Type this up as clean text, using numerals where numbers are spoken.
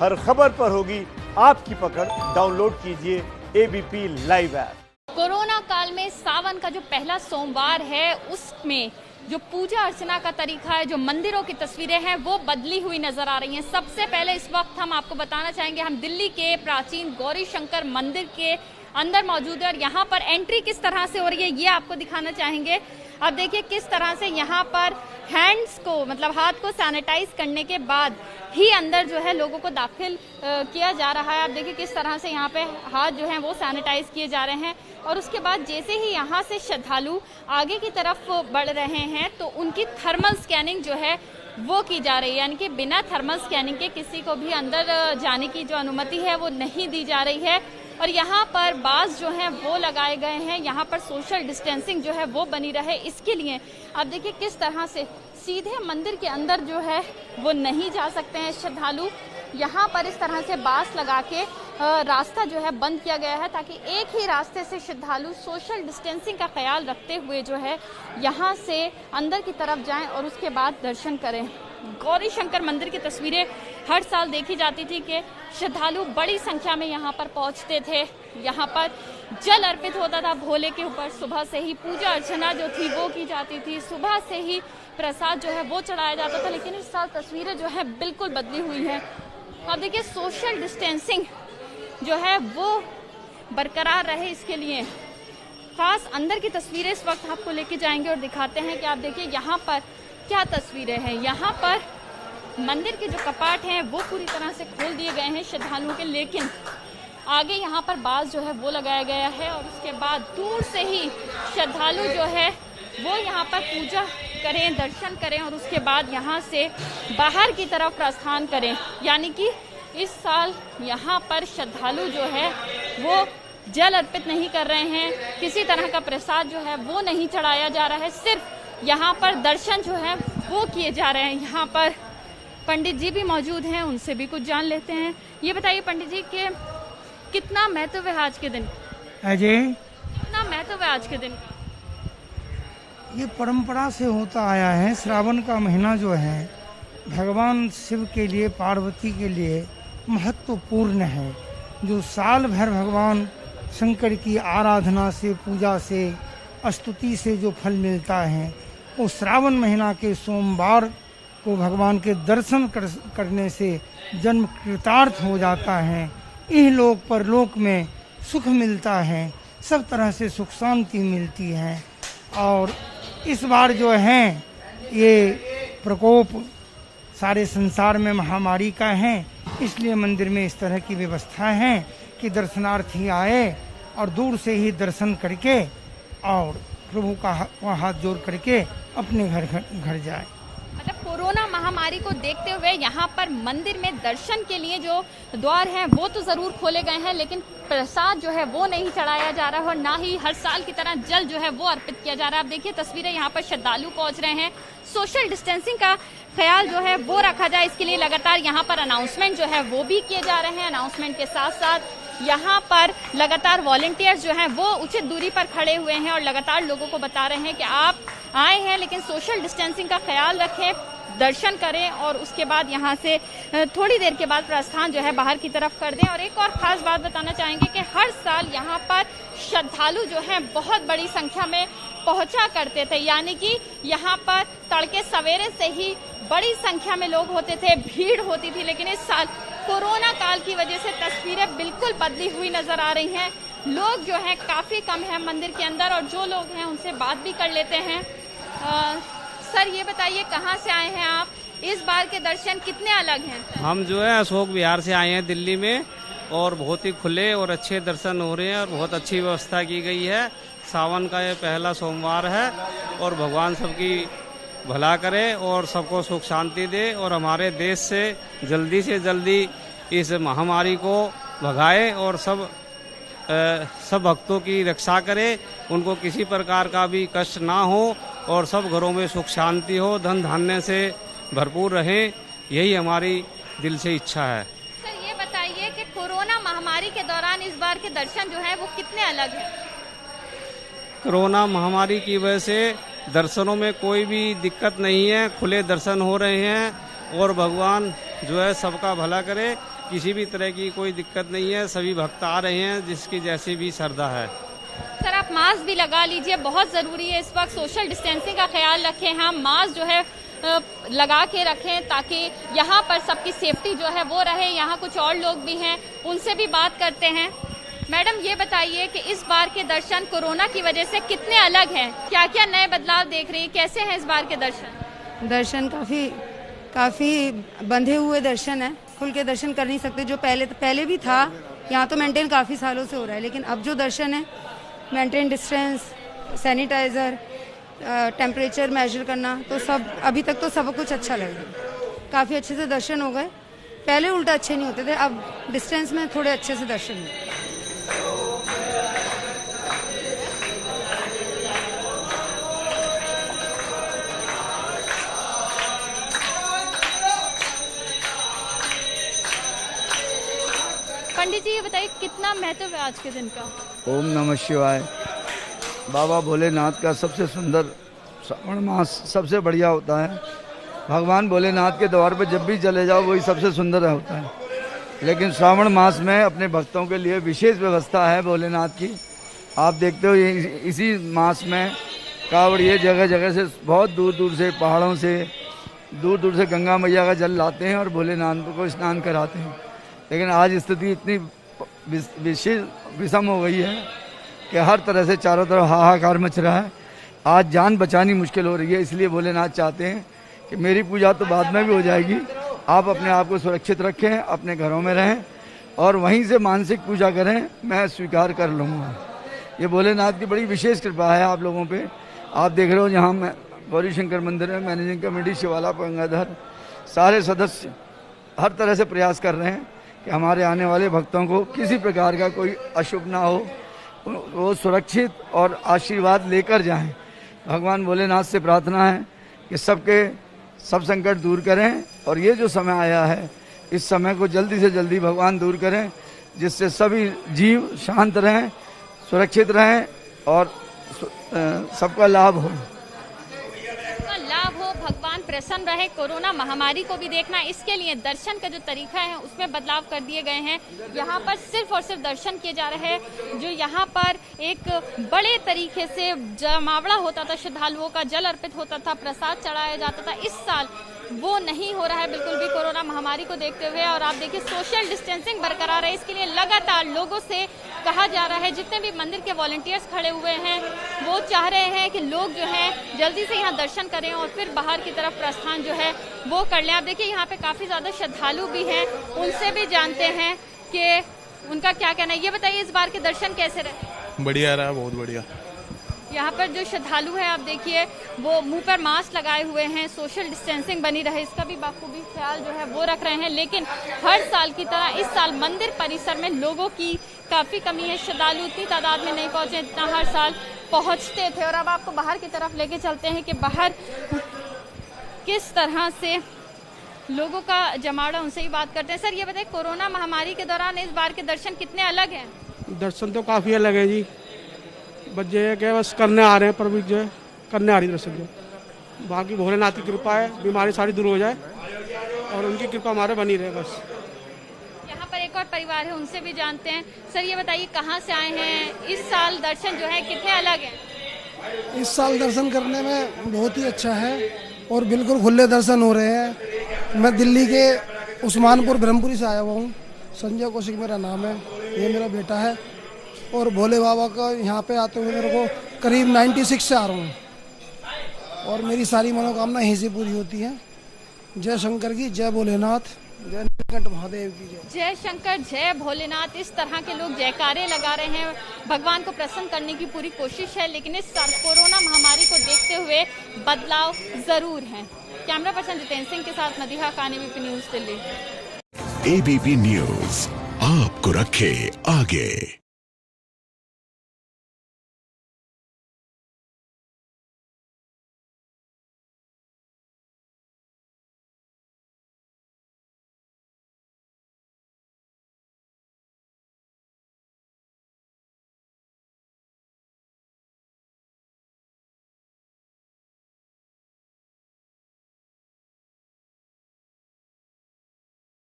हर खबर पर होगी आपकी पकड़। डाउनलोड कीजिए एबीपी लाइव ऐप। कोरोना काल में सावन का जो पहला सोमवार है उसमें जो पूजा अर्चना का तरीका है, जो मंदिरों की तस्वीरें हैं वो बदली हुई नजर आ रही हैं। सबसे पहले इस वक्त हम आपको बताना चाहेंगे, हम दिल्ली के प्राचीन गौरी शंकर मंदिर के अंदर मौजूद है और यहाँ पर एंट्री किस तरह से हो रही है ये आपको दिखाना चाहेंगे। अब देखिए किस तरह से यहाँ पर हैंड्स को, मतलब हाथ को सैनिटाइज करने के बाद ही अंदर जो है लोगों को दाखिल किया जा रहा है। आप देखिए किस तरह से यहाँ पे हाथ जो हैं वो सैनिटाइज किए जा रहे हैं और उसके बाद जैसे ही यहाँ से श्रद्धालु आगे की तरफ बढ़ रहे हैं तो उनकी थर्मल स्कैनिंग जो है वो की जा रही है, यानी कि बिना थर्मल स्कैनिंग के किसी को भी अंदर जाने की जो अनुमति है वो नहीं दी जा रही है। और यहाँ पर बास जो हैं वो लगाए गए हैं, यहाँ पर सोशल डिस्टेंसिंग जो है वो बनी रहे इसके लिए। आप देखिए किस तरह से सीधे मंदिर के अंदर जो है वो नहीं जा सकते हैं श्रद्धालु। यहाँ पर इस तरह से बास लगा के रास्ता जो है बंद किया गया है ताकि एक ही रास्ते से श्रद्धालु सोशल डिस्टेंसिंग का ख्याल रखते हुए जो है यहाँ से अंदर की तरफ जाएं और उसके बाद दर्शन करें। गौरी शंकर मंदिर की तस्वीरें हर साल देखी जाती थी कि श्रद्धालु बड़ी संख्या में यहाँ पर पहुँचते थे, यहाँ पर जल अर्पित होता था भोले के ऊपर, सुबह से ही पूजा अर्चना जो थी वो की जाती थी, सुबह से ही प्रसाद जो है वो चढ़ाया जाता था। लेकिन इस साल तस्वीरें जो है बिल्कुल बदली हुई हैं। अब देखिए सोशल डिस्टेंसिंग जो है वो बरकरार रहे इसके लिए खास अंदर की तस्वीरें इस वक्त आपको लेके जाएंगे और दिखाते हैं कि आप देखिए यहाँ पर क्या तस्वीरें हैं। यहाँ पर मंदिर के जो कपाट हैं वो पूरी तरह से खोल दिए गए हैं श्रद्धालुओं के, लेकिन आगे यहाँ पर बास जो है वो लगाया गया है और उसके बाद दूर से ही श्रद्धालु जो है वो यहाँ पर पूजा करें, दर्शन करें और उसके बाद यहाँ से बाहर की तरफ प्रस्थान करें। यानी कि इस साल यहाँ पर श्रद्धालु जो है वो जल अर्पित नहीं कर रहे हैं, किसी तरह का प्रसाद जो है वो नहीं चढ़ाया जा रहा है, सिर्फ यहाँ पर दर्शन जो है वो किए जा रहे हैं। यहाँ पर पंडित जी भी मौजूद हैं, उनसे भी कुछ जान लेते हैं। ये बताइए पंडित जी कि कितना महत्व है आज के दिन? अजय, कितना महत्व है आज के दिन? ये परंपरा से होता आया है। श्रावण का महीना जो है भगवान शिव के लिए, पार्वती के लिए महत्वपूर्ण है। जो साल भर भगवान शंकर की आराधना से, पूजा से, स्तुति से जो फल मिलता है वो श्रावण महीना के सोमवार को भगवान के दर्शन करने से जन्म कृतार्थ हो जाता है। इह लोक परलोक में सुख मिलता है, सब तरह से सुख शांति मिलती है। और इस बार जो है ये प्रकोप सारे संसार में महामारी का है, इसलिए मंदिर में इस तरह की व्यवस्था है कि दर्शनार्थी आए और दूर से ही दर्शन करके और प्रभु का हाथ जोड़ करके अपने घर जाए। मतलब कोरोना महामारी को देखते हुए यहाँ पर मंदिर में दर्शन के लिए जो द्वार हैं वो तो जरूर खोले गए हैं, लेकिन प्रसाद जो है वो नहीं चढ़ाया जा रहा है और ना ही हर साल की तरह जल जो है वो अर्पित किया जा रहा है। आप देखिए तस्वीरें, यहाँ पर श्रद्धालु पहुंच रहे हैं। सोशल डिस्टेंसिंग का ख्याल जो है वो रखा जाए इसके लिए लगातार यहाँ पर अनाउंसमेंट जो है वो भी किए जा रहे हैं। अनाउंसमेंट के साथ साथ यहाँ पर लगातार वॉलंटियर्स जो हैं वो उचित दूरी पर खड़े हुए हैं और लगातार लोगों को बता रहे हैं कि आप आए हैं लेकिन सोशल डिस्टेंसिंग का ख्याल रखें, दर्शन करें और उसके बाद यहाँ से थोड़ी देर के बाद प्रस्थान जो है बाहर की तरफ कर दें। और एक और खास बात बताना चाहेंगे कि हर साल यहाँ पर श्रद्धालु जो हैं बहुत बड़ी संख्या में पहुंचा करते थे, यानी कि यहाँ पर तड़के सवेरे से ही बड़ी संख्या में लोग होते थे, भीड़ होती थी। लेकिन इस साल कोरोना काल की वजह से तस्वीरें बिल्कुल बदली हुई नजर आ रही हैं। लोग जो हैं काफी कम हैं मंदिर के अंदर और जो लोग हैं उनसे बात भी कर लेते हैं। सर ये बताइए कहाँ से आए हैं आप? इस बार के दर्शन कितने अलग हैं? हम जो है अशोक विहार से आए हैं दिल्ली में और बहुत ही खुले और अच्छे दर्शन हो रहे हैं और बहुत अच्छी व्यवस्था की गई है। सावन का ये पहला सोमवार है और भगवान सबकी भला करे और सबको सुख शांति दे और हमारे देश से जल्दी इस महामारी को भगाए और सब भक्तों की रक्षा करे, उनको किसी प्रकार का भी कष्ट ना हो और सब घरों में सुख शांति हो, धन धान्य से भरपूर रहें, यही हमारी दिल से इच्छा है। सर ये बताइए कि कोरोना महामारी के दौरान इस बार के दर्शन जो है वो कितने अलग हैं? कोरोना महामारी की वजह से दर्शनों में कोई भी दिक्कत नहीं है, खुले दर्शन हो रहे हैं और भगवान जो है सबका भला करे। किसी भी तरह की कोई दिक्कत नहीं है। सभी भक्त आ रहे हैं जिसकी जैसी भी श्रद्धा है। सर आप मास्क भी लगा लीजिए, बहुत ज़रूरी है इस वक्त। सोशल डिस्टेंसिंग का ख्याल रखें, हम मास्क जो है लगा के रखें ताकि यहाँ पर सबकी सेफ्टी जो है वो रहे। यहाँ कुछ और लोग भी हैं, उनसे भी बात करते हैं। मैडम ये बताइए कि इस बार के दर्शन कोरोना की वजह से कितने अलग हैं, क्या क्या नए बदलाव देख रही हैं, कैसे हैं इस बार के दर्शन? दर्शन काफ़ी बंधे हुए दर्शन है, खुल के दर्शन कर नहीं सकते। जो पहले भी था, यहाँ तो मेंटेन काफ़ी सालों से हो रहा है, लेकिन अब जो दर्शन है maintain distance, sanitiser, temperature measure करना, तो सब अभी तक तो सब कुछ अच्छा लग रहा है। काफ़ी अच्छे से दर्शन हो गए। पहले उल्टा अच्छे नहीं होते थे, अब डिस्टेंस में थोड़े अच्छे से दर्शन हुए। पंडित जी ये बताइए कितना महत्व है आज के दिन का? ओम नमः शिवाय। बाबा भोलेनाथ का सबसे सुंदर श्रावण मास सबसे बढ़िया होता है। भगवान भोलेनाथ के द्वार पर जब भी चले जाओ वही सबसे सुंदर होता है, लेकिन श्रावण मास में अपने भक्तों के लिए विशेष व्यवस्था है भोलेनाथ की। आप देखते हो इसी मास में कांवड़िए जगह जगह से बहुत दूर दूर से, पहाड़ों से दूर दूर से गंगा मैया का जल लाते हैं और भोलेनाथ को स्नान कराते हैं। लेकिन आज स्थिति इतनी विशेष विषम हो गई है कि हर तरह से चारों तरफ हाहाकार मच रहा है। आज जान बचानी मुश्किल हो रही है, इसलिए भोलेनाथ चाहते हैं कि मेरी पूजा तो बाद में भी हो जाएगी, आप अपने आप को सुरक्षित रखें, अपने घरों में रहें और वहीं से मानसिक पूजा करें, मैं स्वीकार कर लूँगा। ये भोलेनाथ की बड़ी विशेष कृपा है आप लोगों पे। आप देख रहे हो यहाँ मैं गौरी शंकर मंदिर में मैनेजिंग कमेटी शिवाला गंगाधर सारे सदस्य हर तरह से प्रयास कर रहे हैं कि हमारे आने वाले भक्तों को किसी प्रकार का कोई अशुभ ना हो, वो सुरक्षित और आशीर्वाद लेकर जाएं। भगवान भोलेनाथ से प्रार्थना है कि सब संकट दूर करें और ये जो समय आया है इस समय को जल्दी से जल्दी भगवान दूर करें, जिससे सभी जीव शांत रहें, सुरक्षित रहें और सबका लाभ हो। भगवान प्रसन्न रहे। कोरोना महामारी को भी देखना, इसके लिए दर्शन का जो तरीका है उसमें बदलाव कर दिए गए हैं। यहाँ पर सिर्फ और सिर्फ दर्शन किए जा रहे हैं। जो यहाँ पर एक बड़े तरीके से जमावड़ा होता था, श्रद्धालुओं का जल अर्पित होता था, प्रसाद चढ़ाया जाता था, इस साल वो नहीं हो रहा है बिल्कुल भी कोरोना महामारी को देखते हुए। और आप देखिए सोशल डिस्टेंसिंग बरकरार है, इसके लिए लगातार लोगों से कहा जा रहा है, जितने भी मंदिर के वॉलंटियर्स खड़े हुए हैं वो चाह रहे हैं कि लोग जो हैं जल्दी से यहाँ दर्शन करें और फिर बाहर की तरफ प्रस्थान जो है वो कर लें। आप देखिए यहाँ पे काफ़ी ज़्यादा श्रद्धालु भी हैं, उनसे भी जानते हैं कि उनका क्या कहना है। ये बताइए इस बार के दर्शन कैसे रहे? बढ़िया रहा, बहुत बढ़िया। यहाँ पर जो श्रद्धालु है आप देखिए वो मुंह पर मास्क लगाए हुए हैं, सोशल डिस्टेंसिंग बनी रहे इसका भी बाखूबी ख्याल जो है वो रख रहे हैं। लेकिन हर साल की तरह इस साल मंदिर परिसर में लोगों की काफ़ी कमी है। श्रद्धालु इतनी तादाद में नहीं पहुंचे इतना हर साल पहुंचते थे। और अब आपको बाहर की तरफ लेके चलते हैं कि बाहर किस तरह से लोगों का जमावड़ा, उनसे ही बात करते हैं। सर ये बताइए कोरोना महामारी के दौरान इस बार के दर्शन कितने अलग हैं? दर्शन तो काफ़ी अलग है जी, बस ये है कि बस करने आ रहे हैं, पर भी जो है करने आ रही दर्शन जो। बाकी भोलेनाथ की कृपा है, बीमारी सारी दूर हो जाए और उनकी कृपा हमारे बनी रहे बस। यहाँ पर एक और परिवार है, उनसे भी जानते हैं। सर ये बताइए कहाँ से आए हैं, इस साल दर्शन जो है कितने अलग हैं? इस साल दर्शन करने में बहुत ही अच्छा है और बिल्कुल खुले दर्शन हो रहे हैं। मैं दिल्ली के उस्मानपुर ब्रह्मपुरी से आया हुआ हूँ। संजय कौशिक मेरा नाम है, ये मेरा बेटा है। और भोले बाबा का यहाँ पे आते हुए मेरे को करीब 96 से आ रहा हूँ और मेरी सारी मनोकामना यहीं से पूरी होती है। जय शंकर की जय, भोलेनाथ जय, नीलकंठ महादेव की जय। जय शंकर जय भोलेनाथ, इस तरह के लोग जयकारे लगा रहे हैं। भगवान को प्रसन्न करने की पूरी कोशिश है, लेकिन इस साल कोरोना महामारी को देखते हुए बदलाव जरूर है। कैमरा पर्सन जितेंद्र सिंह के साथ Madiha Khan, ABP news Delhi. ABP news आपको रखे आगे।